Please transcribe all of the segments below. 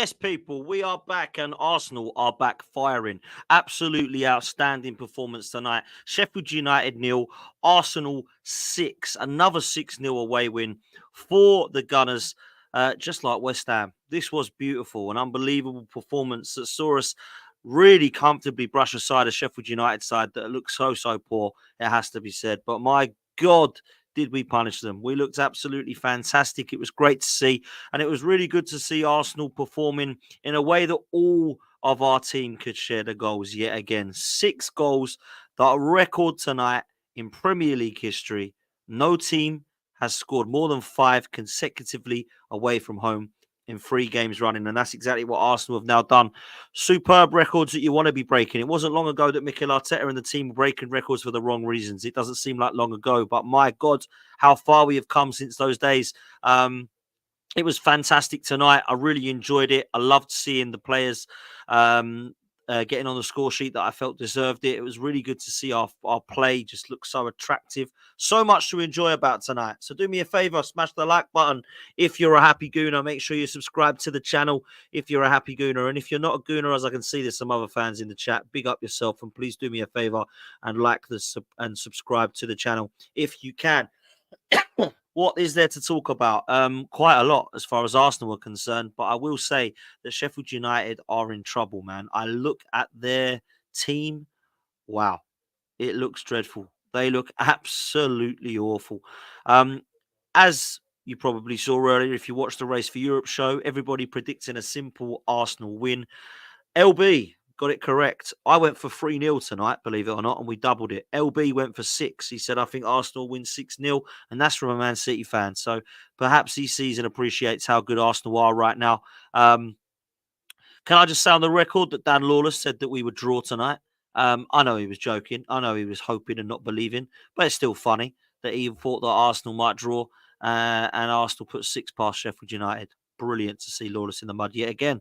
Yes, people, we are back and Arsenal are back firing. Absolutely outstanding performance tonight. Sheffield United nil, Arsenal 6, another 6-0 away win for the Gunners, just like West Ham. This was beautiful, an unbelievable performance that saw us really comfortably brush aside a Sheffield United side that looked so poor, it has to be said. But my God, did we punish them? We looked absolutely fantastic. It was great to see. And it was really good to see Arsenal performing in a way that all of our team could share the goals yet again. 6 goals, that record tonight in Premier League history. No team has scored more than 5 consecutively away from home in 3 games running. And that's exactly what Arsenal have now done. Superb records that you want to be breaking. It wasn't long ago that Mikel Arteta and the team were breaking records for the wrong reasons. It doesn't seem like long ago, but my God, how far we have come since those days. It was fantastic tonight. I really enjoyed it. I loved seeing the players getting on the score sheet that I felt deserved it. It was really good to see our play just look so attractive. So much to enjoy about tonight. So do me a favor, smash the like button. If you're a happy gooner, make sure you subscribe to the channel if you're a happy gooner. And if you're not a gooner, as I can see there's some other fans in the chat, big up yourself and please do me a favor and like this and subscribe to the channel if you can. What is there to talk about? Quite a lot as far as Arsenal are concerned, but I will say that Sheffield United are in trouble, man. I look at their team. Wow, it looks dreadful. They look absolutely awful. As you probably saw earlier, if you watched the Race for Europe show, everybody predicting a simple Arsenal win. LB got it correct. I went for 3-0 tonight, believe it or not, and we doubled it. LB went for 6. He said, I think Arsenal win 6-0, and that's from a Man City fan. So perhaps he sees and appreciates how good Arsenal are right now. Can I just say on the record that Dan Lawless said that we would draw tonight? I know he was joking. I know he was hoping and not believing, but it's still funny that he thought that Arsenal might draw, and Arsenal put 6 past Sheffield United. Brilliant to see Lawless in the mud yet again.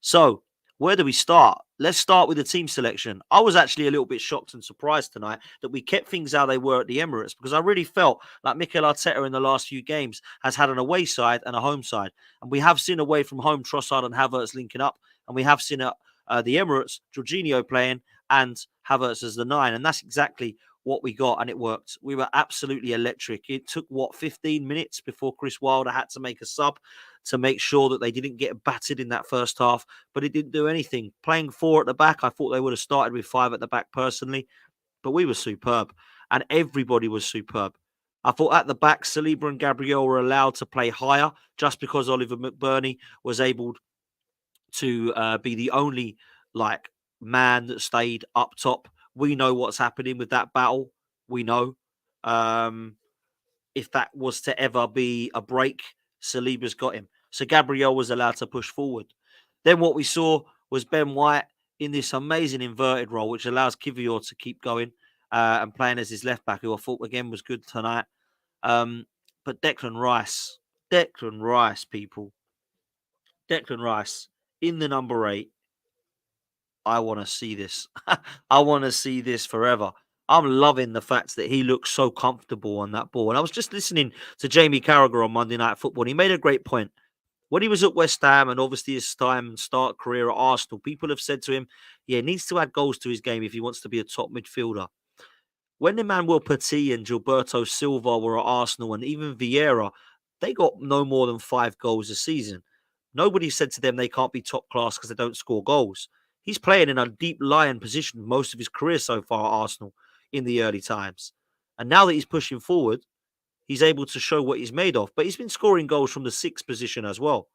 So, where do we start? Let's start with the team selection. I was actually a little bit shocked and surprised tonight that we kept things how they were at the Emirates because I really felt like Mikel Arteta in the last few games has had an away side and a home side. And we have seen away from home Trossard and Havertz linking up. And we have seen at the Emirates, Jorginho playing and Havertz as the 9. And that's exactly what we got, and it worked. We were absolutely electric. It took, 15 minutes before Chris Wilder had to make a sub to make sure that they didn't get battered in that first half, but it didn't do anything. Playing 4 at the back, I thought they would have started with 5 at the back personally, but we were superb, and everybody was superb. I thought at the back, Saliba and Gabriel were allowed to play higher just because Oliver McBurney was able to be the only man that stayed up top. We know what's happening with that battle. We know. If that was to ever be a break, Saliba's got him. So Gabriel was allowed to push forward. Then what we saw was Ben White in this amazing inverted role, which allows Kivior to keep going and playing as his left back, who I thought again was good tonight. But Declan Rice, people. Declan Rice in the number 8. I want to see this. I want to see this forever. I'm loving the fact that he looks so comfortable on that ball. And I was just listening to Jamie Carragher on Monday Night Football, and he made a great point. When he was at West Ham and obviously his start career at Arsenal, people have said to him, he needs to add goals to his game if he wants to be a top midfielder. When Emmanuel Petit and Gilberto Silva were at Arsenal and even Vieira, they got no more than 5 goals a season. Nobody said to them they can't be top class because they don't score goals. He's playing in a deep lying position most of his career so far at Arsenal in the early times. And now that he's pushing forward, he's able to show what he's made of. But he's been scoring goals from the 6th position as well.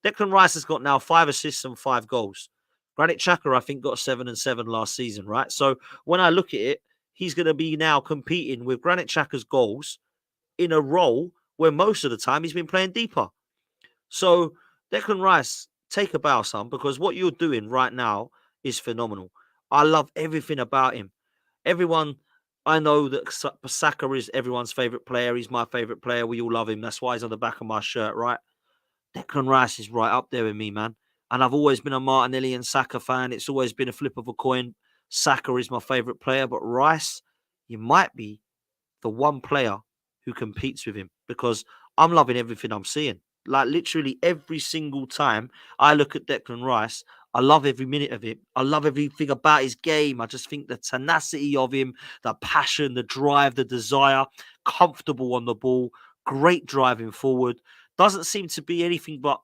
Declan Rice has got now 5 assists and 5 goals. Granit Xhaka, I think, got 7 and 7 last season, right? So when I look at it, he's going to be now competing with Granit Xhaka's goals in a role where most of the time he's been playing deeper. So Declan Rice, take a bow, son, because what you're doing right now is phenomenal. I love everything about him. Everyone, I know that Saka is everyone's favourite player. He's my favourite player. We all love him. That's why he's on the back of my shirt, right? Declan Rice is right up there with me, man. And I've always been a Martinelli and Saka fan. It's always been a flip of a coin. Saka is my favourite player, but Rice, you might be the one player who competes with him because I'm loving everything I'm seeing. Like literally every single time I look at Declan Rice, I love every minute of it. I love everything about his game. I just think the tenacity of him, the passion, the drive, the desire, comfortable on the ball, great driving forward. Doesn't seem to be anything but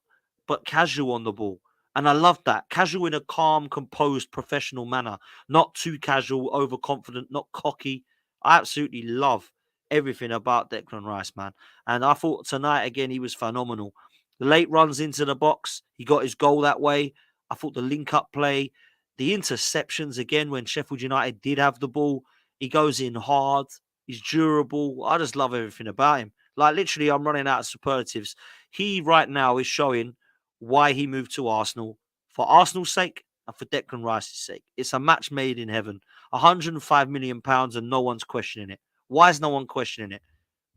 casual on the ball. And I love that. Casual in a calm, composed, professional manner. Not too casual, overconfident, not cocky. I absolutely love everything about Declan Rice, man. And I thought tonight, again, he was phenomenal. The late runs into the box, he got his goal that way. I thought the link-up play, the interceptions, again, when Sheffield United did have the ball, he goes in hard. He's durable. I just love everything about him. Like, literally, I'm running out of superlatives. He, right now, is showing why he moved to Arsenal. For Arsenal's sake and for Declan Rice's sake. It's a match made in heaven. £105 million and no one's questioning it. Why is no one questioning it?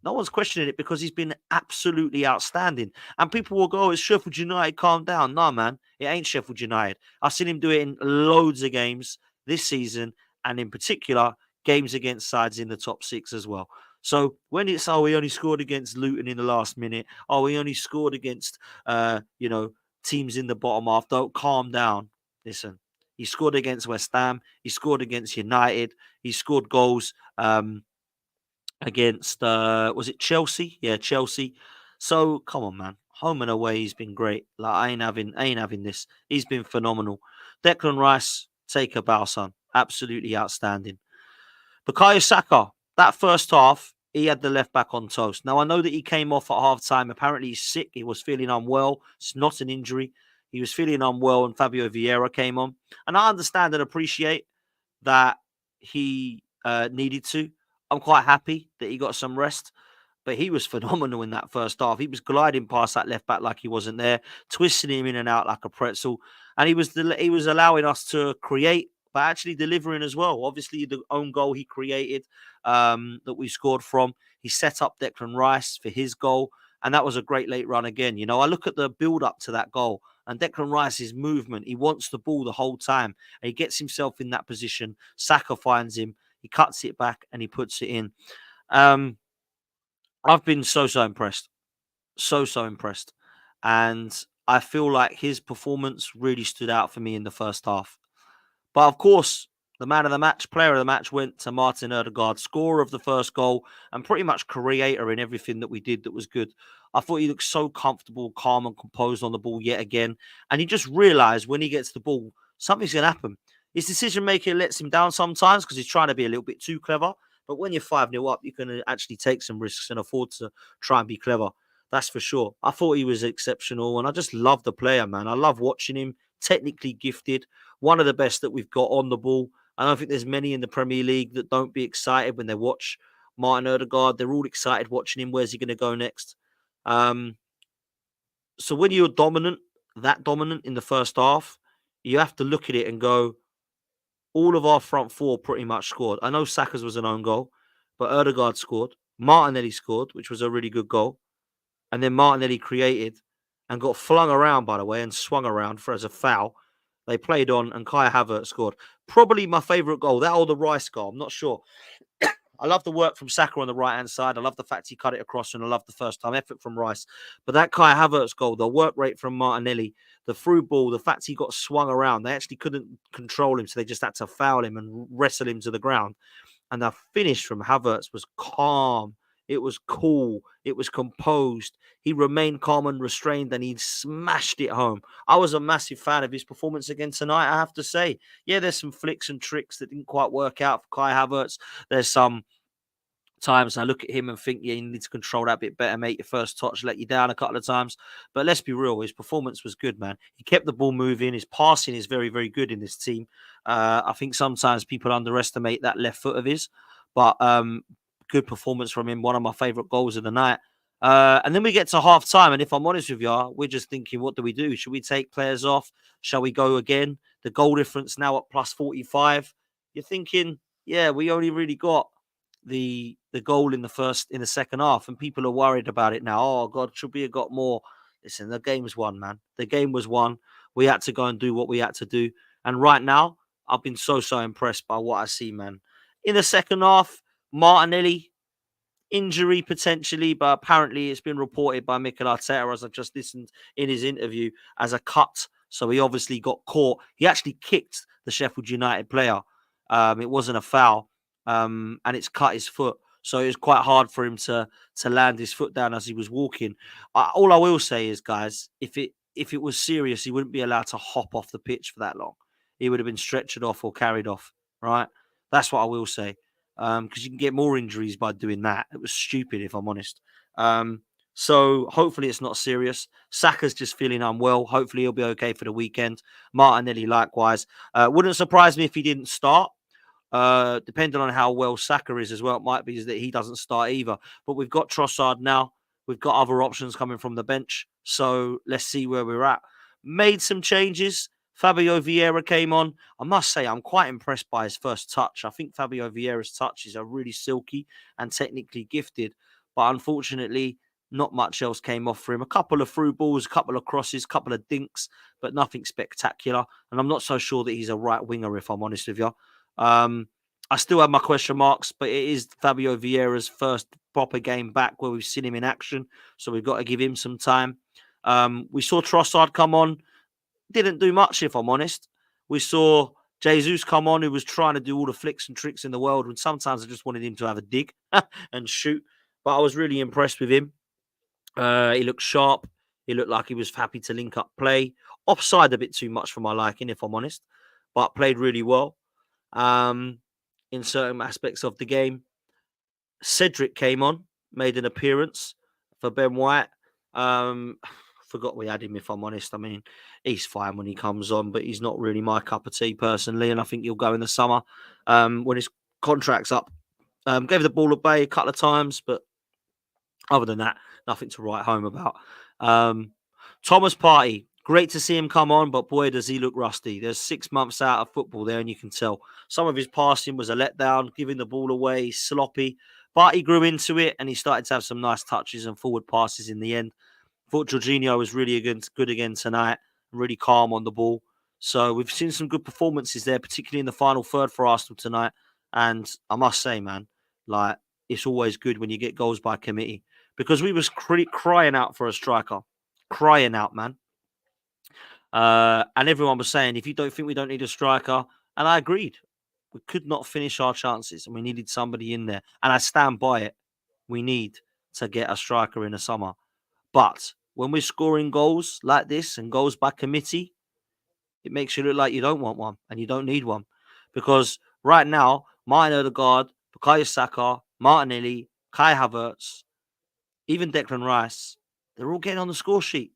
No one's questioning it because he's been absolutely outstanding. And people will go, oh, it's Sheffield United, calm down. No, man, it ain't Sheffield United. I've seen him do it in loads of games this season, and in particular, games against sides in the top six as well. So when it's, oh, he only scored against Luton in the last minute. Oh, he only scored against, teams in the bottom half. Don't calm down. Listen, he scored against West Ham. He scored against United. He scored goals. Against was it Chelsea? Yeah, Chelsea. So come on, man. Home and away, he's been great. Like I ain't having this. He's been phenomenal. Declan Rice, take a bow, son. Absolutely outstanding. Bukayo Saka, that first half, he had the left back on toast. Now I know that he came off at half time. Apparently he's sick. He was feeling unwell. It's not an injury. He was feeling unwell, and Fabio Vieira came on. And I understand and appreciate that he needed to. I'm quite happy that he got some rest, but he was phenomenal in that first half. He was gliding past that left back like he wasn't there, twisting him in and out like a pretzel, and he was allowing us to create, but actually delivering as well. Obviously, the own goal he created that we scored from, he set up Declan Rice for his goal, and that was a great late run again. You know, I look at the build up to that goal. And Declan Rice's movement, he wants the ball the whole time. And he gets himself in that position. Saka finds him. He cuts it back and he puts it in. I've been so impressed. So impressed. And I feel like his performance really stood out for me in the first half. But of course, the man of the match, player of the match went to Martin Odegaard, scorer of the first goal and pretty much creator in everything that we did that was good. I thought he looked so comfortable, calm and composed on the ball yet again. And he just realised when he gets the ball, something's going to happen. His decision-making lets him down sometimes because he's trying to be a little bit too clever. But when you're 5-0 up, you can actually take some risks and afford to try and be clever. That's for sure. I thought he was exceptional and I just love the player, man. I love watching him. Technically gifted. One of the best that we've got on the ball. I don't think there's many in the Premier League that don't be excited when they watch Martin Odegaard. They're all excited watching him. Where's he going to go next? So when you're that dominant in the first half, you have to look at it and go, all of our front four pretty much scored. I know Saka's was an own goal, but Odegaard scored. Martinelli scored, which was a really good goal. And then Martinelli created and got flung around, by the way, and swung around as a foul. They played on, and Kai Havertz scored. Probably my favourite goal, that or the Rice goal. I'm not sure. I love the work from Saka on the right-hand side. I love the fact he cut it across, and I love the first-time effort from Rice. But that Kai Havertz goal, the work rate from Martinelli, the through ball, the fact he got swung around, they actually couldn't control him, so they just had to foul him and wrestle him to the ground. And the finish from Havertz was calm. It was cool. It was composed. He remained calm and restrained, and he smashed it home. I was a massive fan of his performance again tonight, I have to say. Yeah, there's some flicks and tricks that didn't quite work out for Kai Havertz. There's some times I look at him and think, yeah, you need to control that a bit better, mate. Your first touch let you down a couple of times. But let's be real, his performance was good, man. He kept the ball moving. His passing is very, very good in this team. I think sometimes people underestimate that left foot of his. But good performance from him. One of my favourite goals of the night. And then we get to half time. And if I'm honest with you, we're just thinking, what do we do? Should we take players off? Shall we go again? The goal difference now at plus 45. You're thinking, yeah, we only really got the goal in the second half, and people are worried about it now. Oh God, should we have got more? Listen, the game was won, man. The game was won. We had to go and do what we had to do. And right now, I've been so impressed by what I see, man. In the second half, Martinelli, injury potentially, but apparently it's been reported by Mikel Arteta, as I've just listened in his interview, as a cut. So he obviously got caught. He actually kicked the Sheffield United player. It wasn't a foul, and it's cut his foot. So it was quite hard for him to land his foot down as he was walking. All I will say is, guys, if it was serious, he wouldn't be allowed to hop off the pitch for that long. He would have been stretchered off or carried off, right? That's what I will say. Because you can get more injuries by doing that. It was stupid, if I'm honest. So hopefully it's not serious. Saka's just feeling unwell. Hopefully he'll be okay for the weekend. Martinelli likewise. Wouldn't surprise me if he didn't start. Depending on how well Saka is as well, it might be that he doesn't start either. But we've got Trossard now. We've got other options coming from the bench. So let's see where we're at. Made some changes. Fabio Vieira came on. I must say, I'm quite impressed by his first touch. I think Fabio Vieira's touches are really silky and technically gifted. But unfortunately, not much else came off for him. A couple of through balls, a couple of crosses, a couple of dinks, but nothing spectacular. And I'm not so sure that he's a right winger, if I'm honest with you. I still have my question marks, but it is Fabio Vieira's first proper game back where we've seen him in action. So we've got to give him some time. We saw Trossard come on. Didn't do much, if I'm honest. We saw Jesus come on, who was trying to do all the flicks and tricks in the world, when sometimes I just wanted him to have a dig and shoot. But I was really impressed with him. He looked sharp. He looked like he was happy to link up play. Offside a bit too much for my liking, if I'm honest. But played really well in certain aspects of the game. Cedric came on, made an appearance for Ben White. Forgot we had him, if I'm honest. I mean, he's fine when he comes on, but he's not really my cup of tea personally, and I think he'll go in the summer when his contract's up. Gave the ball away a couple of times, but other than that, nothing to write home about. Thomas Partey, great to see him come on, but boy, does he look rusty. There's 6 months out of football there, and you can tell. Some of his passing was a letdown, giving the ball away, sloppy. But he grew into it, and he started to have some nice touches and forward passes in the end. Thought Jorginho was really good again tonight, really calm on the ball. So we've seen some good performances there, particularly in the final third for Arsenal tonight. And I must say, man, like, it's always good when you get goals by committee, because we was crying out for a striker. Crying out, man. And everyone was saying, if you don't think we don't need a striker, and I agreed. We could not finish our chances, and we needed somebody in there. And I stand by it. We need to get a striker in the summer. But when we're scoring goals like this and goals by committee, it makes you look like you don't want one and you don't need one. Because right now, Martin Odegaard, Bukayo Saka, Martinelli, Kai Havertz, even Declan Rice, they're all getting on the score sheet.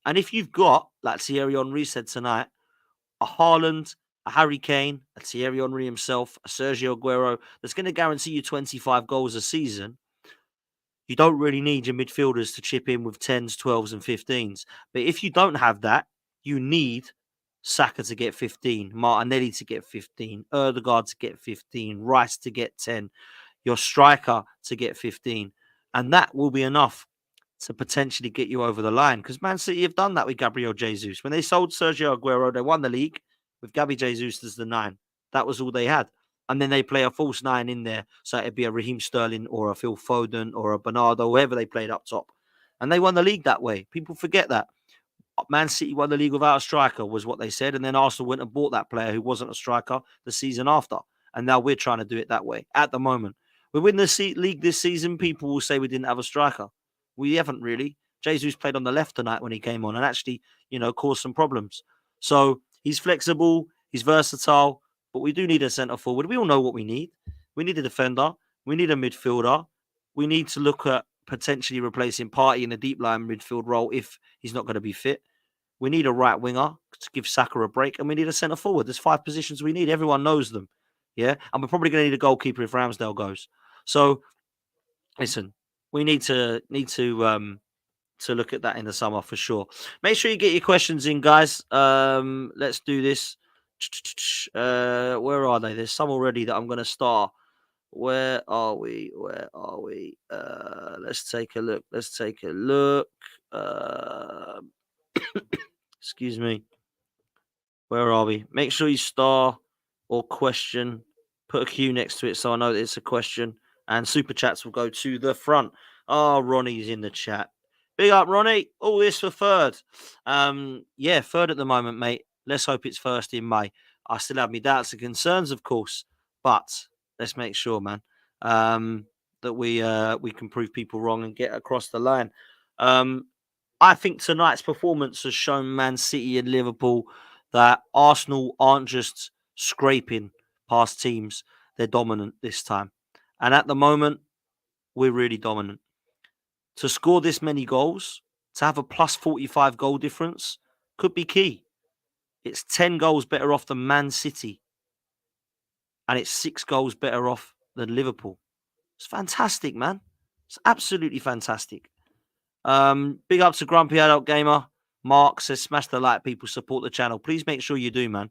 And if you've got, like Thierry Henry said tonight, a Haaland, a Harry Kane, a Thierry Henry himself, a Sergio Aguero, that's going to guarantee you 25 goals a season, you don't really need your midfielders to chip in with 10s, 12s, and 15s. But if you don't have that, you need Saka to get 15, Martinelli to get 15, Odegaard to get 15, Rice to get 10, your striker to get 15. And that will be enough to potentially get you over the line. Because Man City have done that with Gabriel Jesus. When they sold Sergio Aguero, they won the league with Gabby Jesus as the 9. That was all they had. And then they play a false 9 in there. So it'd be a Raheem Sterling or a Phil Foden or a Bernardo, whoever they played up top. And they won the league that way. People forget that. Man City won the league without a striker, was what they said. And then Arsenal went and bought that player who wasn't a striker the season after. And now we're trying to do it that way at the moment. We win the league this season, people will say we didn't have a striker. We haven't really. Jesus played on the left tonight when he came on and actually, caused some problems. So he's flexible, he's versatile, but we do need a centre forward. We all know what we need. We need a defender. We need a midfielder. We need to look at potentially replacing Partey in the deep line midfield role if he's not going to be fit. We need a right winger to give Saka a break, and we need a centre forward. There's 5 positions we need. Everyone knows them. Yeah, and we're probably going to need a goalkeeper if Ramsdale goes. So, listen, we need to look at that in the summer for sure. Make sure you get your questions in, guys. Let's do this. Where are they? There's some already that I'm going to start. Where are we? Let's take a look. Excuse me. Where are we? Make sure you star or question. Put a Q next to it so I know that it's a question. And super chats will go to the front. Oh, Ronnie's in the chat. Big up, Ronnie. All this for third. Yeah, third at the moment, mate. Let's hope it's first in May. I still have my doubts and concerns, of course, but let's make sure, man, that we can prove people wrong and get across the line. I think tonight's performance has shown Man City and Liverpool that Arsenal aren't just scraping past teams; they're dominant this time. And at the moment, we're really dominant. To score this many goals, to have a plus 45 goal difference, could be key. It's 10 goals better off than Man City, and it's 6 goals better off than Liverpool. It's fantastic, man. It's absolutely fantastic. Big up to Grumpy Adult Gamer. Mark says, smash the like, people, support the channel. Please make sure you do, man.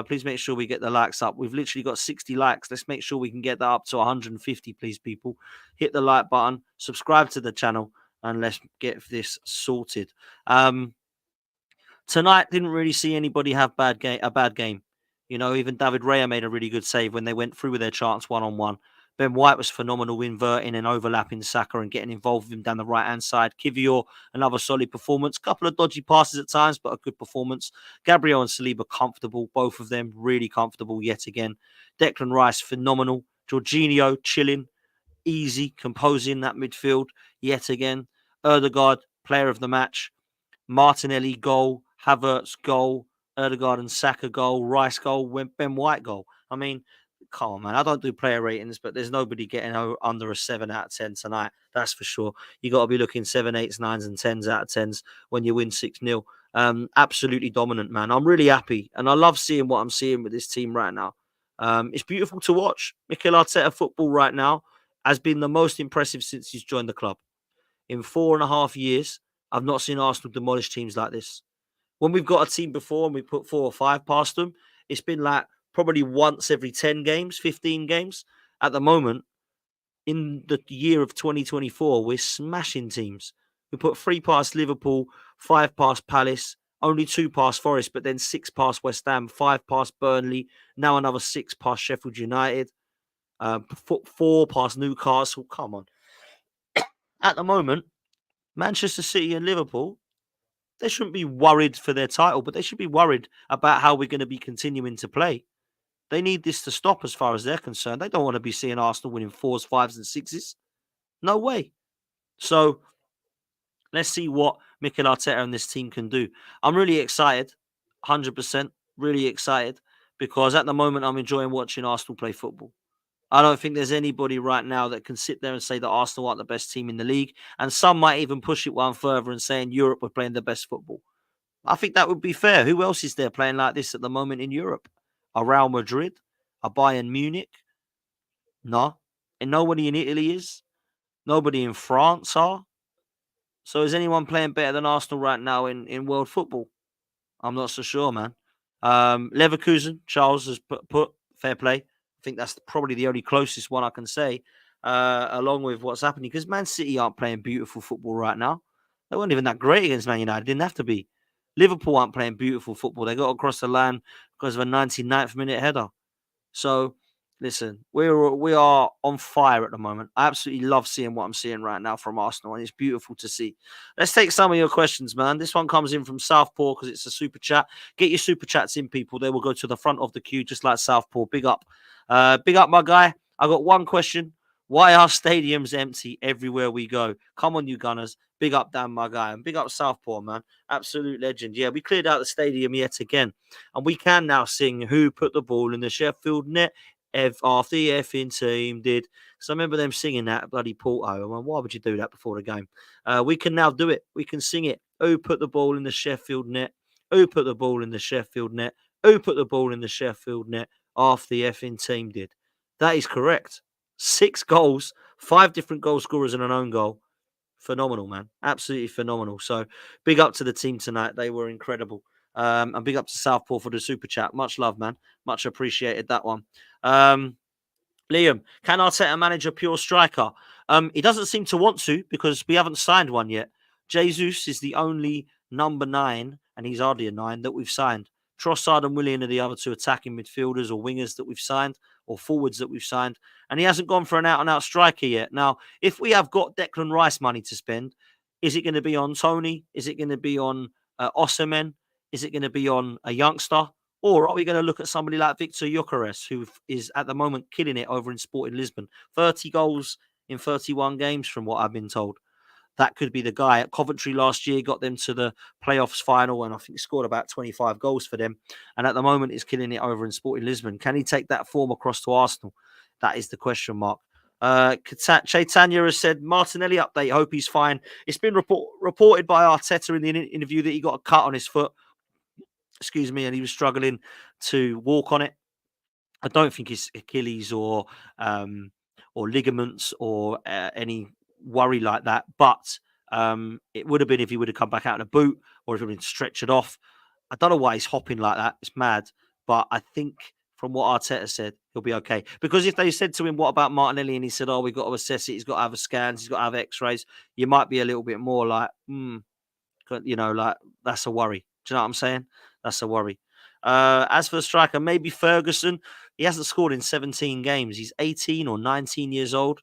Please make sure we get the likes up. We've literally got 60 likes. Let's make sure we can get that up to 150, please, people. Hit the like button, subscribe to the channel, and let's get this sorted. Tonight, didn't really see anybody have a bad game. You know, even David Raya made a really good save when they went through with their chance one-on-one. Ben White was phenomenal, inverting and overlapping Saka and getting involved with him down the right-hand side. Kivior, another solid performance. Couple of dodgy passes at times, but a good performance. Gabriel and Saliba, comfortable. Both of them really comfortable yet again. Declan Rice, phenomenal. Jorginho, chilling, easy, composing that midfield yet again. Erdegaard, player of the match. Martinelli, goal. Havertz, goal. Erdegaard and Saka, goal. Rice, goal. Ben White, goal. I mean, come on, man. I don't do player ratings, but there's nobody getting under a 7 out of 10 tonight. That's for sure. You got to be looking 7, 8s, 9s, and 10s out of 10s when you win 6-0. Absolutely dominant, man. I'm really happy, and I love seeing what I'm seeing with this team right now. It's beautiful to watch. Mikel Arteta football right now has been the most impressive since he's joined the club. In 4.5 years, I've not seen Arsenal demolish teams like this. When we've got a team before and we put 4 or 5 past them, it's been like probably once every 10 games, 15 games. At the moment, in the year of 2024, we're smashing teams. We put 3 past Liverpool, 5 past Palace, only 2 past Forest, but then 6 past West Ham, 5 past Burnley, now another 6 past Sheffield United, 4 past Newcastle. Come on. At the moment, Manchester City and Liverpool, they shouldn't be worried for their title, but they should be worried about how we're going to be continuing to play. They need this to stop as far as they're concerned. They don't want to be seeing Arsenal winning 4s, 5s, and 6s. No way. So let's see what Mikel Arteta and this team can do. I'm really excited, 100%, really excited, because at the moment I'm enjoying watching Arsenal play football. I don't think there's anybody right now that can sit there and say that Arsenal aren't the best team in the league. And some might even push it one further and say in Europe we're playing the best football. I think that would be fair. Who else is there playing like this at the moment in Europe? A Real Madrid? A Bayern Munich? No. And nobody in Italy is. Nobody in France are. So is anyone playing better than Arsenal right now in world football? I'm not so sure, man. Leverkusen, Charles has put fair play. I think that's probably the only closest one I can say, along with what's happening. Because Man City aren't playing beautiful football right now. They weren't even that great against Man United. Didn't have to be. Liverpool aren't playing beautiful football. They got across the line because of a 99th minute header. So, listen, we are on fire at the moment. I absolutely love seeing what I'm seeing right now from Arsenal, and it's beautiful to see. Let's take some of your questions, man. This one comes in from Southpaw because it's a super chat. Get your super chats in, people. They will go to the front of the queue, just like Southpaw. Big up. Big up, my guy. I got one question. Why are stadiums empty everywhere we go? Come on, you Gunners. Big up, Dan, my guy. And big up Southpaw, man. Absolute legend. Yeah, we cleared out the stadium yet again. And we can now sing Who Put the Ball in the Sheffield Net after the effing team did. So I remember them singing that at bloody Porto. I mean, why would you do that before the game? We can now do it. We can sing it. Who put the ball in the Sheffield Net? Who put the ball in the Sheffield Net? Who put the ball in the Sheffield Net after the effing team did? That is correct. 6 goals, 5 different goal scorers and an own goal. Phenomenal, man. Absolutely phenomenal. So big up to the team tonight. They were incredible. And big up to Southpaw for the super chat. Much love, man. Much appreciated that one. Liam, can Arteta manage a pure striker? He doesn't seem to want to because we haven't signed one yet. Jesus is the only number 9, and he's hardly a 9, that we've signed. Trossard and Willian are the other 2 attacking midfielders or wingers that we've signed. or forwards that we've signed, and he hasn't gone for an out-and-out striker yet. Now, if we have got Declan Rice money to spend, is it going to be on Tony? Is it going to be on Osimhen? Is it going to be on a youngster? Or are we going to look at somebody like Victor Gyökeres, who is at the moment killing it over in Sporting Lisbon? 30 goals in 31 games, from what I've been told. That could be the guy. At Coventry last year, got them to the playoffs final, and I think he scored about 25 goals for them. And at the moment, he's killing it over in Sporting Lisbon. Can he take that form across to Arsenal? That is the question mark. Chaitanya has said, Martinelli update, hope he's fine. It's been reported by Arteta in the interview that he got a cut on his foot. Excuse me, and he was struggling to walk on it. I don't think it's Achilles or ligaments or any worry like that. But it would have been if he would have come back out in a boot or if it had been stretched off. I don't know why he's hopping like that. It's mad. But I think from what Arteta said, he'll be okay. Because if they said to him, what about Martinelli? And he said, we've got to assess it. He's got to have scans. He's got to have x-rays. You might be a little bit more like, like that's a worry. Do you know what I'm saying? That's a worry. As for the striker, maybe Ferguson. He hasn't scored in 17 games. He's 18 or 19 years old.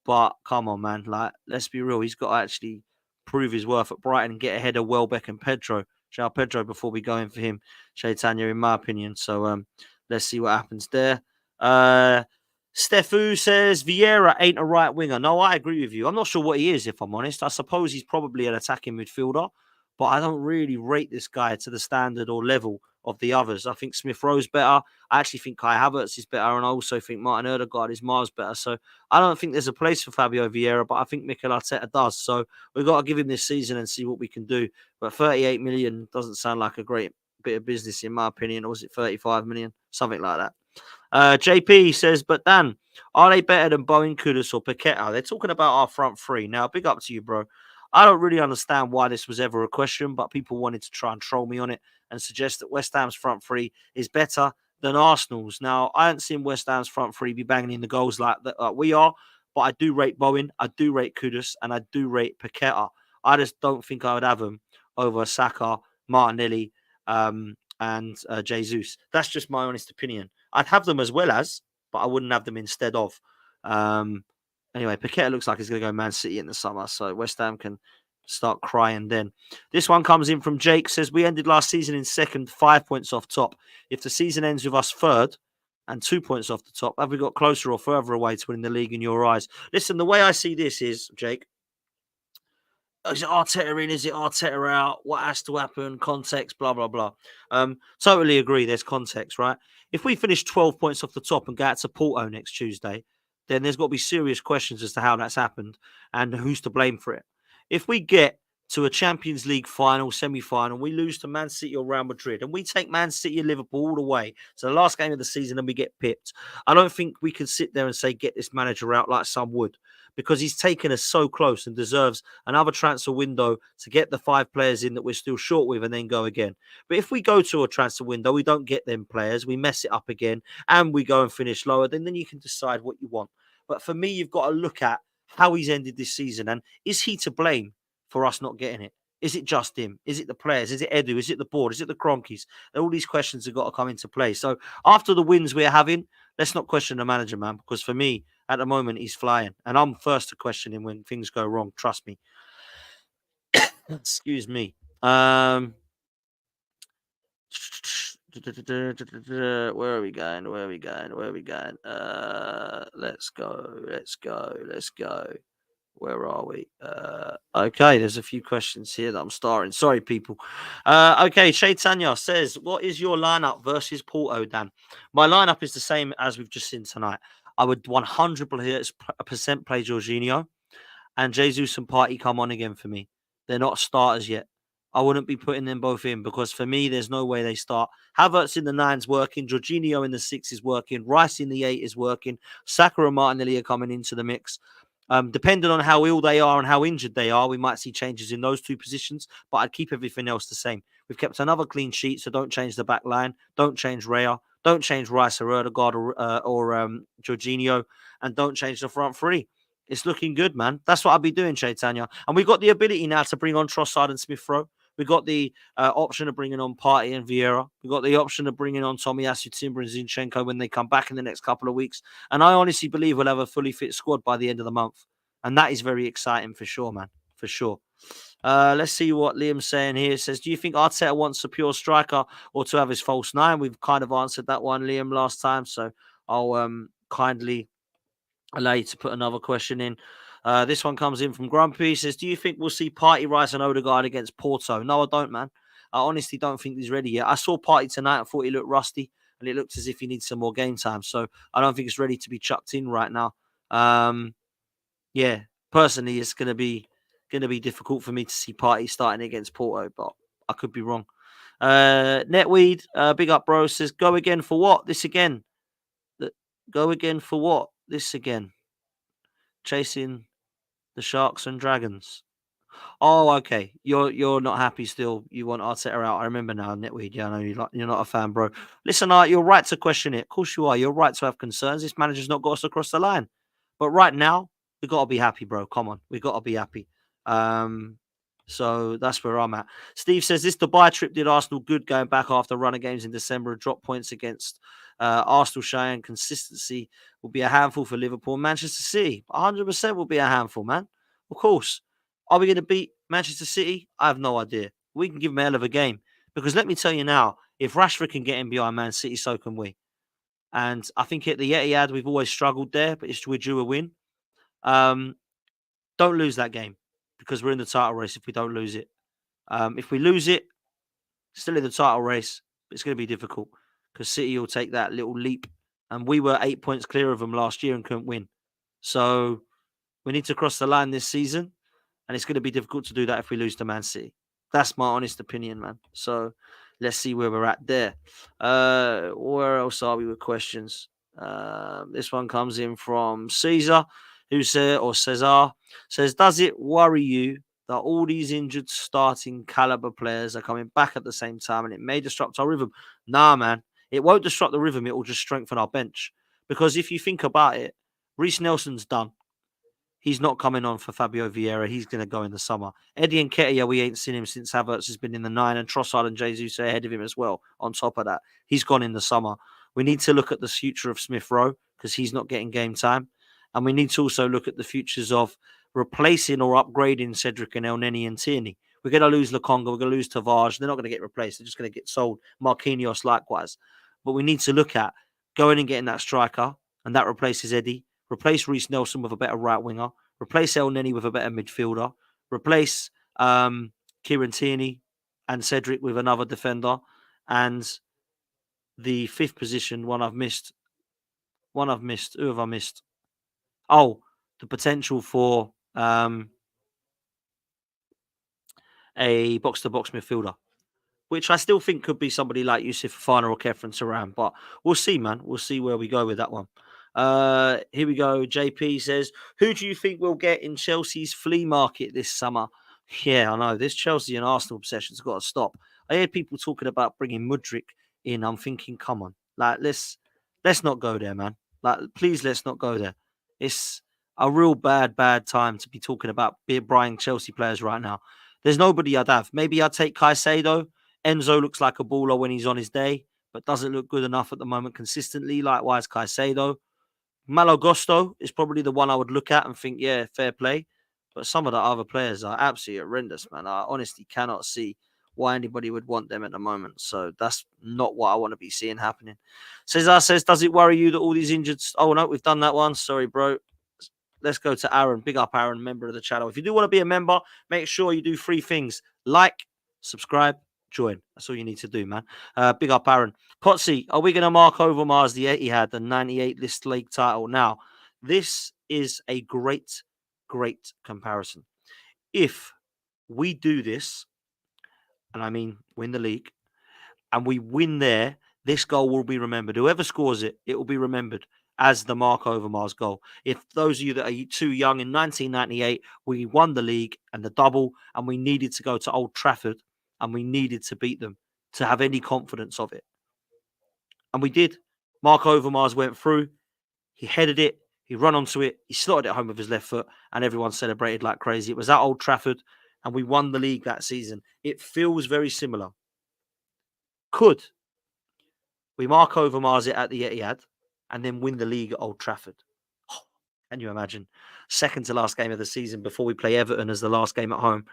But come on, man. Like, let's be real. He's got to actually prove his worth at Brighton and get ahead of Welbeck and Pedro. João Pedro before we go in for him, Chaitanya, in my opinion. So let's see what happens there. Stefu says Vieira ain't a right winger. No, I agree with you. I'm not sure what he is, if I'm honest. I suppose he's probably an attacking midfielder, but I don't really rate this guy to the standard or level of the others. I think Smith Rowe's better. I actually think Kai Havertz is better, and I also think Martin Odegaard is miles better. So I don't think there's a place for Fabio Vieira, but I think Mikel Arteta does. So we've got to give him this season and see what we can do. But 38 million doesn't sound like a great bit of business, in my opinion. Or was it 35 million? Something like that. JP says, but Dan, are they better than Bowen, Kudus, or Paqueta? They're talking about our front three. Now, big up to you, bro. I don't really understand why this was ever a question, but people wanted to try and troll me on it and suggest that West Ham's front three is better than Arsenal's. Now, I haven't seen West Ham's front three be banging in the goals like we are, but I do rate Bowen, I do rate Kudus, and I do rate Paqueta. I just don't think I would have them over Saka, Martinelli, and Jesus. That's just my honest opinion. I'd have them as well as, but I wouldn't have them instead of. Anyway, Paqueta looks like he's going to go Man City in the summer, so West Ham can start crying then. This one comes in from Jake, says, we ended last season in second, 5 points off top. If the season ends with us third and 2 points off the top, have we got closer or further away to winning the league in your eyes? Listen, the way I see this is, Jake, is it Arteta in? Is it Arteta out? What has to happen? Context, blah, blah, blah. Totally agree. There's context, right? If we finish 12 points off the top and go out to Porto next Tuesday, then there's got to be serious questions as to how that's happened and who's to blame for it. If we get to a Champions League final, semi-final, we lose to Man City or Real Madrid, and we take Man City and Liverpool all the way to the last game of the season and we get pipped, I don't think we can sit there and say, get this manager out like some would, because he's taken us so close and deserves another transfer window to get the 5 players in that we're still short with and then go again. But if we go to a transfer window, we don't get them players, we mess it up again, and we go and finish lower, then you can decide what you want. But for me, you've got to look at how he's ended this season, and is he to blame for us not getting it? Is it just him? Is it the players? Is it Edu? Is it the board? Is it the Cronkies? All these questions have got to come into play. So after the wins we're having, let's not question the manager, man, because for me, at the moment, he's flying. And I'm first to question him when things go wrong. Trust me. Excuse me. Where are we going? Let's go. Where are we? Okay, there's a few questions here that I'm starting. Sorry, people. Okay, Chaitanya says, what is your lineup versus Porto, Dan? My lineup is the same as we've just seen tonight. I would 100% play Jorginho, and Jesus and Partey come on again for me. They're not starters yet. I wouldn't be putting them both in because for me, there's no way they start. Havertz in the 9's working. Jorginho in the 6 is working. Rice in the 8 is working. Saka and Martinelli are coming into the mix. Depending on how ill they are and how injured they are, we might see changes in those 2 positions, but I'd keep everything else the same. We've kept another clean sheet, so don't change the back line. Don't change Raya. Don't change Rice or Odegaard or Jorginho, and don't change the front 3. It's looking good, man. That's what I'll be doing, Chaitanya. And we've got the ability now to bring on Trossard and Smith Rowe. We've got the option of bringing on Partey and Vieira. We've got the option of bringing on Tomiyasu, Timber and Zinchenko when they come back in the next couple of weeks. And I honestly believe we'll have a fully fit squad by the end of the month. And that is very exciting for sure, man. For sure. Let's see what Liam's saying here. It says, do you think Arteta wants a pure striker or to have his false nine? We've kind of answered that one, Liam, last time. So I'll kindly allow you to put another question in. This one comes in from Grumpy. He says, do you think we'll see Partey, Rice and Odegaard against Porto? No, I don't, man. I honestly don't think he's ready yet. I saw Partey tonight. I thought he looked rusty and it looked as if he needs some more game time. So I don't think it's ready to be chucked in right now. Yeah, personally, it's going to be difficult for me to see Partey starting against Porto, but I could be wrong. Netweed, big up, bro, says, go again for what? This again. Go again for what? This again. Chasing the Sharks and Dragons. Oh, okay. You're not happy still. You want Arteta out. I remember now, Netweed. Yeah, I know you're not a fan, bro. Listen, you're right to question it. Of course you are. You're right to have concerns. This manager's not got us across the line. But right now, we got to be happy, bro. Come on. We got to be happy. So that's where I'm at. Steve says, this Dubai trip did Arsenal good going back after runner games in December and drop points against Arsenal, showing consistency will be a handful for Liverpool and Manchester City. 100% will be a handful, man. Of course. Are we going to beat Manchester City? I have no idea. We can give them a hell of a game. Because let me tell you now, if Rashford can get in behind Man City, so can we. And I think at the Etihad, we've always struggled there, but we're due a win. Don't lose that game because we're in the title race if we don't lose it. If we lose it, still in the title race, but it's going to be difficult because City will take that little leap. And we were 8 points clear of them last year and couldn't win. So we need to cross the line this season. And it's going to be difficult to do that if we lose to Man City. That's my honest opinion, man. So let's see where we're at there. Where else are we with questions? This one comes in from Caesar, who Cesar says, does it worry you that all these injured starting caliber players are coming back at the same time and it may disrupt our rhythm? Nah, man. It won't disrupt the rhythm. It will just strengthen our bench. Because if you think about it, Reece Nelson's done. He's not coming on for Fabio Vieira. He's going to go in the summer. Eddie Nketiah, we ain't seen him since Havertz has been in the 9, and Trossard and Jesus are ahead of him as well. On top of that, he's gone in the summer. We need to look at the future of Smith Rowe because he's not getting game time. And we need to also look at the futures of replacing or upgrading Cedric and Elneny and Tierney. We're going to lose Lokonga. We're going to lose Tavares. They're not going to get replaced. They're just going to get sold. Marquinhos likewise. But we need to look at going and getting that striker, and that replaces Eddie. Replace Reece Nelson with a better right winger. Replace Elneny with a better midfielder. Replace Kieran Tierney and Cedric with another defender. And the fifth position, one I've missed. Who have I missed? Oh, the potential for a box-to-box midfielder, which I still think could be somebody like Yusuf Fofana or Kefren Turan. But we'll see, man. We'll see where we go with that one. Here we go. JP says, who do you think will get in Chelsea's flea market this summer? Yeah, I know. This Chelsea and Arsenal obsession's got to stop. I hear people talking about bringing Mudryk in. I'm thinking, come on. Like, let's not go there, man. Like, please, let's not go there. It's a real bad time to be talking about buying Chelsea players right now. There's nobody I'd have. Maybe I'd take Caicedo. Enzo looks like a baller when he's on his day, but doesn't look good enough at the moment consistently. Likewise, Caicedo. Malo Gusto is probably the one I would look at and think, yeah, fair play. But some of the other players are absolutely horrendous, man. I honestly cannot see why anybody would want them at the moment. So that's not what I want to be seeing happening. Cesar says, does it worry you that all these injured... Oh, no, we've done that one. Sorry, bro. Let's go to Aaron. Big up, Aaron, member of the channel. If you do want to be a member, make sure you do 3 things. Like, subscribe, join. That's all you need to do, man. Big up, Aaron. Potsy, are we going to mark Overmars the Etihad, the 98 list league title? Now, this is a great comparison. If we do this, and I mean win the league, and we win there, this goal will be remembered. Whoever scores it, it will be remembered as the Mark Overmars goal. If those of you that are too young, in 1998, we won the league and the double, and we needed to go to Old Trafford, and we needed to beat them to have any confidence of it. And we did. Mark Overmars went through. He headed it. He ran onto it. He slotted it home with his left foot, and everyone celebrated like crazy. It was at Old Trafford. and we won the league that season. It feels very similar. Could we mark Overmars it at the Etihad and then win the league at Old Trafford? Oh, can you imagine? Second to last game of the season before we play Everton as the last game at home.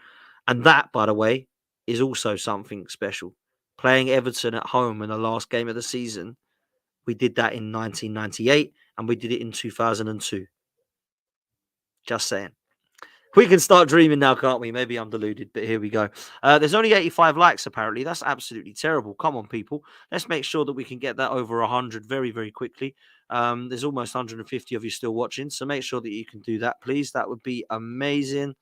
And that, by the way, is also something special. Playing Everton at home in the last game of the season, we did that in 1998 and we did it in 2002. Just saying. We can start dreaming now, can't we? Maybe I'm deluded, but here we go. There's only 85 likes, apparently. That's absolutely terrible. Come on, people. Let's make sure that we can get that over 100 very, very quickly. There's almost 150 of you still watching, so make sure that you can do that, please. That would be amazing.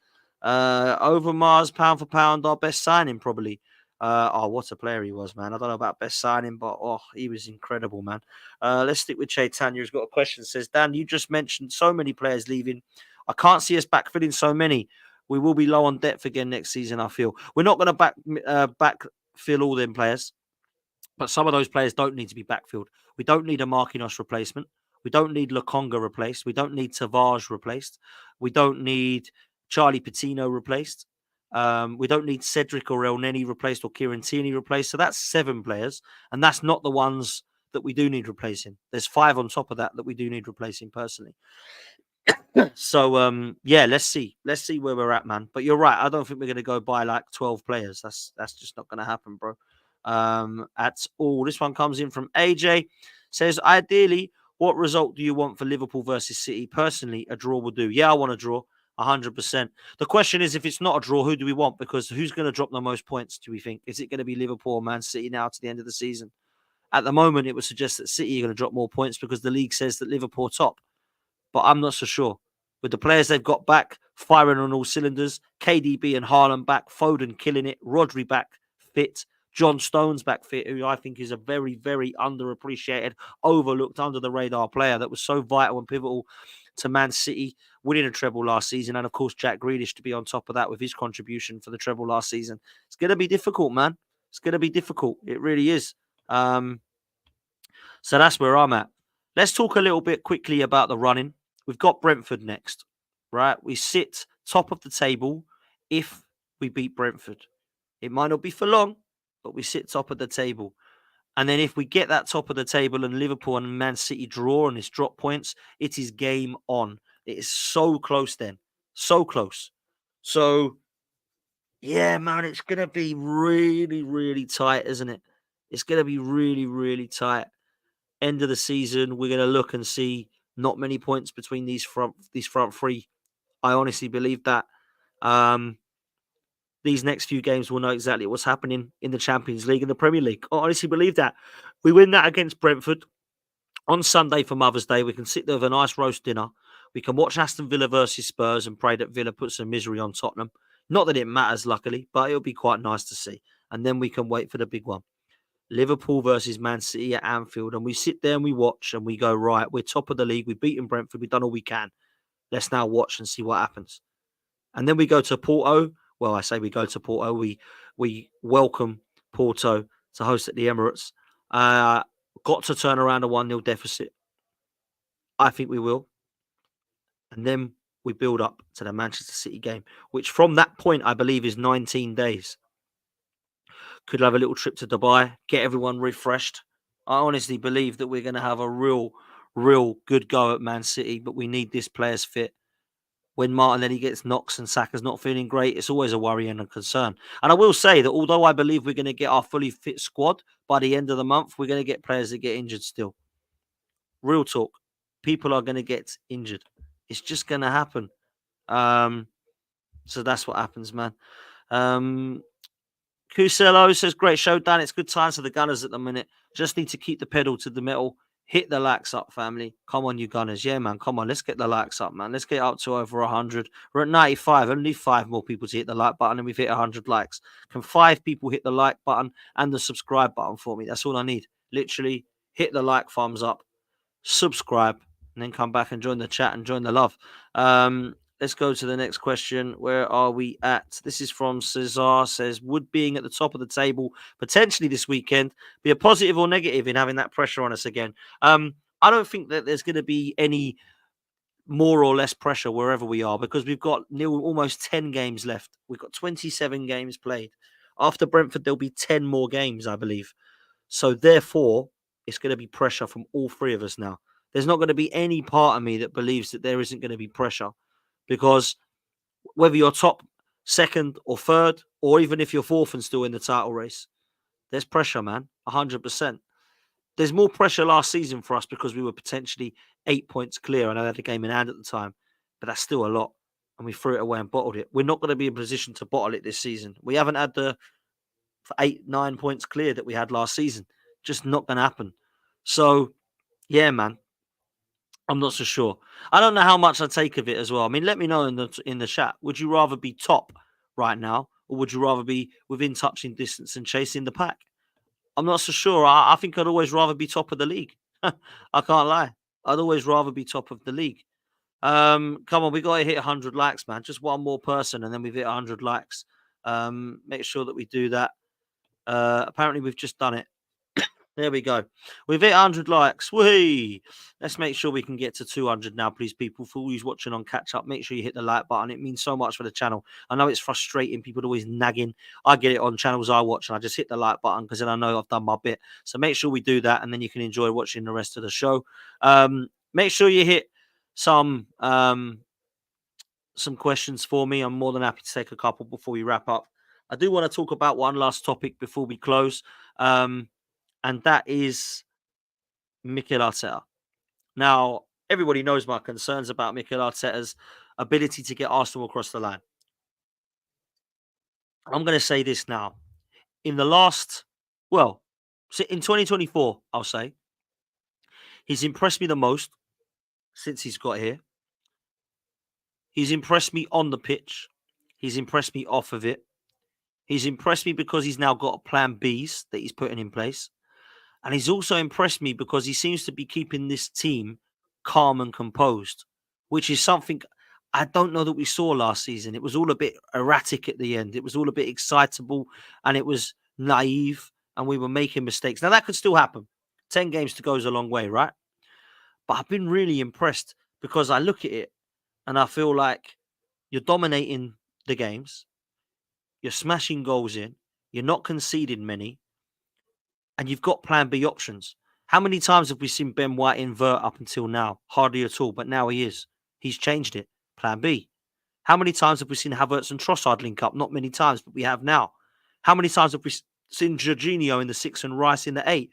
Overmars, pound for pound, our best signing, probably. What a player he was, man. I don't know about best signing, but he was incredible, man. Let's stick with Che Tanya, who's got a question. Says, Dan, you just mentioned so many players leaving. I can't see us backfilling so many. We will be low on depth again next season, I feel. We're not going to backfill all them players, but some of those players don't need to be backfilled. We don't need a Marquinhos replacement. We don't need Lokonga replaced. We don't need Tavares replaced. We don't need Charlie Patino replaced. We don't need Cedric or El Neni replaced or Kieran Tierney replaced. So that's 7 players, and that's not the ones that we do need replacing. There's 5 on top of that we do need replacing personally. So let's see where we're at, man. But you're right. I don't think we're going to go buy like 12 players. That's just not going to happen, bro. At all. This one comes in from AJ. Says, ideally, what result do you want for Liverpool versus City? Personally, a draw will do. Yeah, I want a draw, 100%. The question is, if it's not a draw, who do we want? Because who's going to drop the most points, do we think? Is it going to be Liverpool or Man City now to the end of the season? At the moment, it would suggest that City are going to drop more points because the league says that Liverpool are top. But I'm not so sure. With the players they've got back, firing on all cylinders, KDB and Haaland back, Foden killing it, Rodri back fit, John Stones back fit, who I think is a very, very underappreciated, overlooked, under the radar player that was so vital and pivotal to Man City winning a treble last season. And of course, Jack Grealish to be on top of that with his contribution for the treble last season. It's going to be difficult, man. It's going to be difficult. It really is. So that's where I'm at. Let's talk a little bit quickly about the running. We've got Brentford next, right? We sit top of the table if we beat Brentford. It might not be for long, but we sit top of the table. And then if we get that top of the table and Liverpool and Man City draw and it's drop points, it is game on. It is so close then. So close. So, yeah, man, it's going to be really, really tight, isn't it? It's going to be really, really tight. End of the season, we're going to look and see not many points between these front three. I honestly believe that. These next few games will know exactly what's happening in the Champions League and the Premier League. I honestly believe that. We win that against Brentford on Sunday for Mother's Day. We can sit there with a nice roast dinner. We can watch Aston Villa versus Spurs and pray that Villa puts some misery on Tottenham. Not that it matters, luckily, but it'll be quite nice to see. And then we can wait for the big one. Liverpool versus Man City at Anfield, and we sit there and we watch and we go, right, we're top of the league, we've beaten Brentford, we've done all we can. Let's now watch and see what happens. And then we go to Porto. Well, I say we go to Porto. We welcome Porto to host at the Emirates. Got to turn around a 1-0 deficit. I think we will. And then we build up to the Manchester City game, which from that point, I believe, is 19 days. Could have a little trip to Dubai, get everyone refreshed. I honestly believe that we're going to have a real good go at Man City, but we need this players fit. When Martinelli gets knocks and Saka's not feeling great, it's always a worry and a concern. And I will say that although I believe we're going to get our fully fit squad by the end of the month, we're going to get players that get injured still. Real talk. People are going to get injured. It's just going to happen. So that's what happens, man. Cusello says, great show, Dan. It's good times for the Gunners at the minute. Just need to keep the pedal to the metal. Hit the likes up, family. Come on, you Gunners. Yeah, man. Come on. Let's get the likes up, man. Let's get up to over 100. We're at 95. Only 5 more people to hit the like button and we've hit 100 likes. Can 5 people hit the like button and the subscribe button for me? That's all I need. Literally, hit the like, thumbs up, subscribe, and then come back and join the chat and join the love. Let's go to the next question. Where are we at? This is from Cesar. Says, would being at the top of the table potentially this weekend be a positive or negative in having that pressure on us again? I don't think that there's going to be any more or less pressure wherever we are, because we've got almost 10 games left. We've got 27 games played. After Brentford, there'll be 10 more games, I believe. So therefore, it's going to be pressure from all three of us now. There's not going to be any part of me that believes that there isn't going to be pressure, because whether you're top, second, or third, or even if you're fourth and still in the title race, there's pressure, man. 100%. There's more pressure last season for us because we were potentially 8 points clear. I know they had a game in hand at the time, but that's still a lot. And we threw it away and bottled it. We're not going to be in a position to bottle it this season. We haven't had the 8, 9 points clear that we had last season. Just not going to happen. So, yeah, man, I'm not so sure. I don't know how much I take of it as well. I mean, let me know in the chat. Would you rather be top right now, or would you rather be within touching distance and chasing the pack? I'm not so sure. I think I'd always rather be top of the league. I can't lie. I'd always rather be top of the league. Come on, we got to hit 100 likes, man. Just one more person, and then we've hit 100 likes. Make sure that we do that. Apparently, we've just done it. There we go. We've hit 100 likes. Whee! Let's make sure we can get to 200 now, please, people. For all who's watching on catch up, make sure you hit the like button. It means so much for the channel. I know it's frustrating. People are always nagging. I get it on channels I watch, and I just hit the like button because then I know I've done my bit. So make sure we do that, and then you can enjoy watching the rest of the show. Make sure you hit some questions for me. I'm more than happy to take a couple before we wrap up. I do want to talk about one last topic before we close. And that is Mikel Arteta. Now, everybody knows my concerns about Mikel Arteta's ability to get Arsenal across the line. I'm going to say this now. In 2024, I'll say, he's impressed me the most since he's got here. He's impressed me on the pitch. He's impressed me off of it. He's impressed me because he's now got plan Bs that he's putting in place. And he's also impressed me because he seems to be keeping this team calm and composed, which is something I don't know that we saw last season. It was all a bit erratic at the end. It was all a bit excitable, and it was naive, and we were making mistakes. Now, that could still happen. 10 games to go is a long way, right? But I've been really impressed because I look at it and I feel like you're dominating the games. You're smashing goals in. You're not conceding many. And you've got plan B options. How many times have we seen Ben White invert up until now? Hardly at all, but now he is. He's changed it. Plan B. How many times have we seen Havertz and Trossard link up? Not many times, but we have now. How many times have we seen Jorginho in the 6 and Rice in the 8?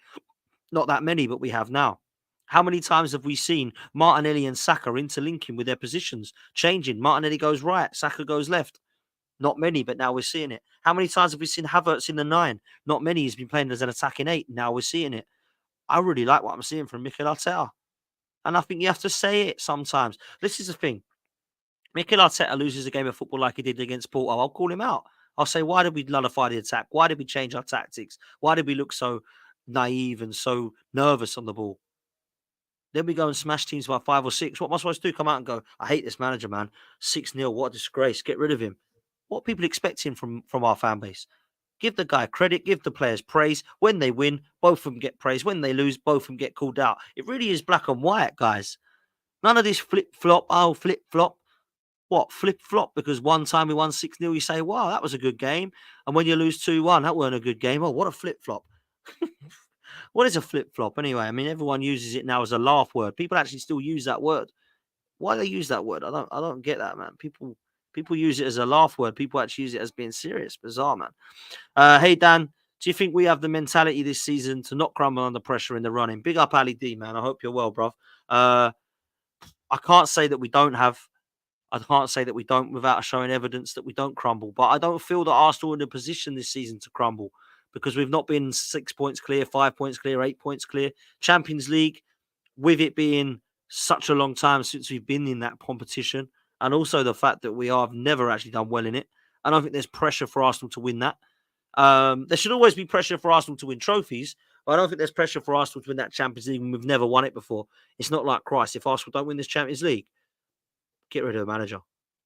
Not that many, but we have now. How many times have we seen Martinelli and Saka interlinking with their positions, changing? Martinelli goes right, Saka goes left. Not many, but now we're seeing it. How many times have we seen Havertz in the 9? Not many. He's been playing as an attacking 8. Now we're seeing it. I really like what I'm seeing from Mikel Arteta. And I think you have to say it sometimes. This is the thing. Mikel Arteta loses a game of football like he did against Porto. I'll call him out. I'll say, why did we nullify the attack? Why did we change our tactics? Why did we look so naive and so nervous on the ball? Then we go and smash teams by 5 or 6. What am I supposed to do? Come out and go, I hate this manager, man. 6-0. What a disgrace. Get rid of him. What people expecting from our fan base? Give the guy credit, give the players praise. When they win, both of them get praise. When they lose, both of them get called out. It really is black and white, guys. None of this flip-flop. Oh, flip-flop. What? Flip-flop? Because one time we won 6-0, you say, wow, that was a good game. And when you lose 2-1, that weren't a good game. Oh, what a flip-flop. What is a flip-flop anyway? I mean, everyone uses it now as a laugh word. People actually still use that word. Why do they use that word? I don't get that, man. People use it as a laugh word. People actually use it as being serious. Bizarre, man. Hey, Dan, do you think we have the mentality this season to not crumble under pressure in the running? Big up Ali D, man. I hope you're well, bruv. I can't say that we don't have. I can't say that we don't without showing evidence that we don't crumble. But I don't feel that Arsenal are in a position this season to crumble because we've not been 6 points clear, 5 points clear, 8 points clear. Champions League, with it being such a long time since we've been in that competition, and also the fact that we have never actually done well in it. I don't think there's pressure for Arsenal to win that. There should always be pressure for Arsenal to win trophies, but I don't think there's pressure for Arsenal to win that Champions League when we've never won it before. It's not like Christ. If Arsenal don't win this Champions League, get rid of the manager.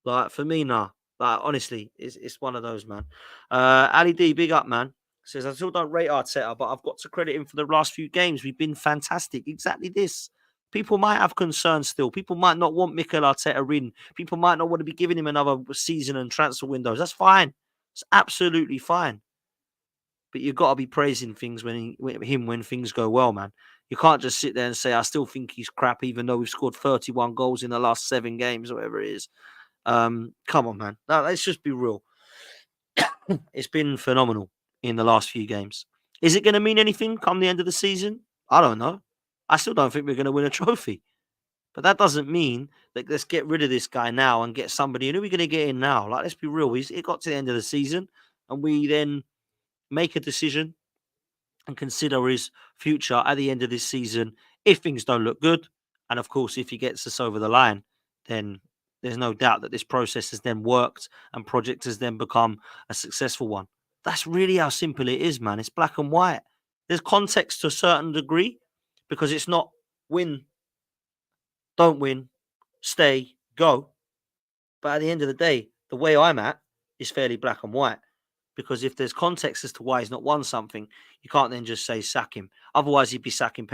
Like, for me, nah. Like, honestly, it's one of those, man. Ali D, big up, man. Says, I still don't rate Arteta, but I've got to credit him for the last few games. We've been fantastic. Exactly this. People might have concerns still. People might not want Mikel Arteta in. People might not want to be giving him another season and transfer windows. That's fine. It's absolutely fine. But you've got to be praising things when things go well, man. You can't just sit there and say, I still think he's crap, even though we've scored 31 goals in the last 7 games or whatever it is. Come on, man. Now, let's just be real. It's been phenomenal in the last few games. Is it going to mean anything come the end of the season? I don't know. I still don't think we're going to win a trophy. But that doesn't mean that let's get rid of this guy now and get somebody. And who are we going to get in now? Like, let's be real. It got to the end of the season and we then make a decision and consider his future at the end of this season if things don't look good. And of course, if he gets us over the line, then there's no doubt that this process has then worked and project has then become a successful one. That's really how simple it is, man. It's black and white. There's context to a certain degree because it's not win, don't win, stay, go. But at the end of the day, the way I'm at is fairly black and white. Because if there's context as to why he's not won something, you can't then just say sack him. Otherwise, he'd be sacking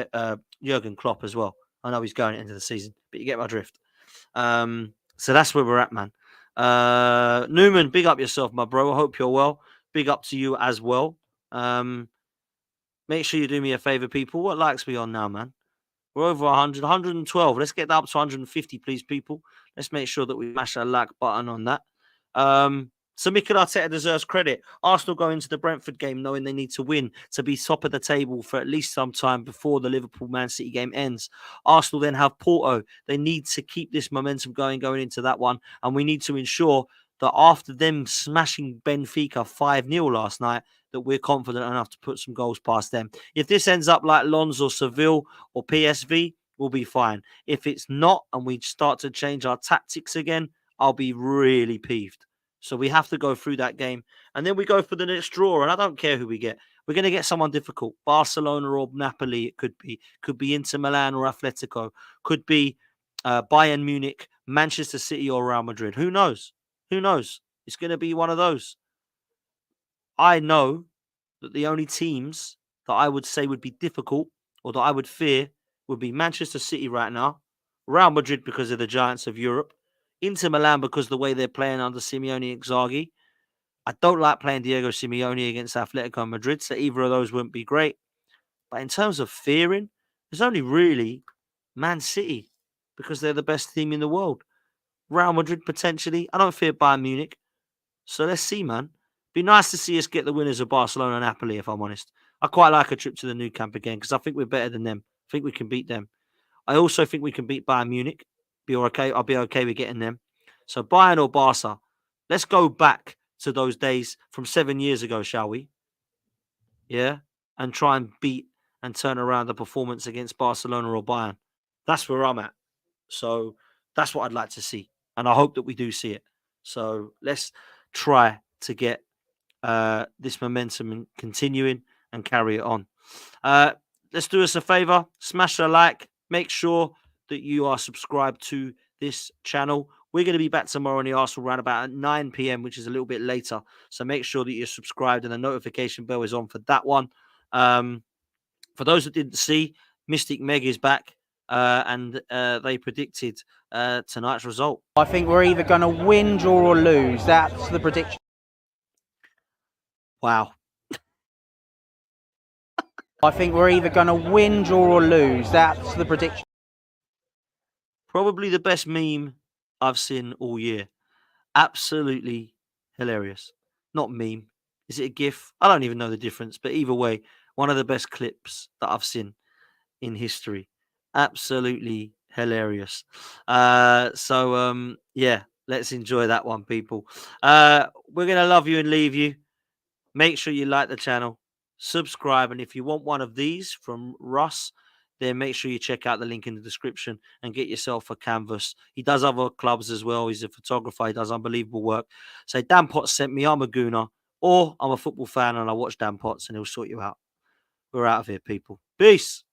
Jurgen Klopp as well. I know he's going into the season, but you get my drift. So that's where we're at, man. Newman, big up yourself, my bro. I hope you're well. Big up to you as well. Make sure you do me a favor, people. What likes we on now, man? We're over 100, 112. Let's get that up to 150, please, people. Let's make sure that we mash that like button on that. So Mikel Arteta deserves credit. Arsenal go into the Brentford game knowing they need to win to be top of the table for at least some time before the Liverpool-Man City game ends. Arsenal then have Porto. They need to keep this momentum going into that one. And we need to ensure that after them smashing Benfica 5-0 last night, that we're confident enough to put some goals past them. If this ends up like Lens or Seville or PSV, we'll be fine. If it's not and we start to change our tactics again, I'll be really peeved. So we have to go through that game. And then we go for the next draw. And I don't care who we get. We're going to get someone difficult. Barcelona or Napoli, it could be. Could be Inter Milan or Atletico. Could be Bayern Munich, Manchester City or Real Madrid. Who knows? Who knows? It's going to be one of those. I know that the only teams that I would say would be difficult or that I would fear would be Manchester City right now, Real Madrid because of the giants of Europe, Inter Milan because of the way they're playing under Simeone and Inzaghi. I don't like playing Diego Simeone against Atletico Madrid, so either of those wouldn't be great. But in terms of fearing, there's only really Man City because they're the best team in the world. Real Madrid potentially. I don't fear Bayern Munich. So let's see, man. Be nice to see us get the winners of Barcelona and Napoli, if I'm honest. I quite like a trip to the Nou Camp again because I think we're better than them. I think we can beat them. I also think we can beat Bayern Munich. I'll be okay with getting them. So Bayern or Barca, let's go back to those days from 7 years ago, shall we? Yeah? And try and beat and turn around the performance against Barcelona or Bayern. That's where I'm at. So that's what I'd like to see. And I hope that we do see it. So let's try to get this momentum continuing and carry it on. Let's do us a favor. Smash a like. Make sure that you are subscribed to this channel. We're going to be back tomorrow on the Arsenal roundabout at 9 p.m, which is a little bit later. So make sure that you're subscribed and the notification bell is on for that one. For those that didn't see, Mystic Meg is back and they predicted tonight's result. I think we're either going to win, draw or lose. That's the prediction. Wow. I think we're either going to win, draw or lose. That's the prediction. Probably the best meme I've seen all year. Absolutely hilarious. Not meme. Is it a GIF? I don't even know the difference. But either way, one of the best clips that I've seen in history. Absolutely hilarious. Yeah, let's enjoy that one, people. We're going to love you and leave you. Make sure you like the channel. Subscribe. And if you want one of these from Russ, then make sure you check out the link in the description and get yourself a canvas. He does other clubs as well. He's a photographer. He does unbelievable work. Say, Dan Potts sent me. I'm a gooner. Or I'm a football fan and I watch Dan Potts and he'll sort you out. We're out of here, people. Peace.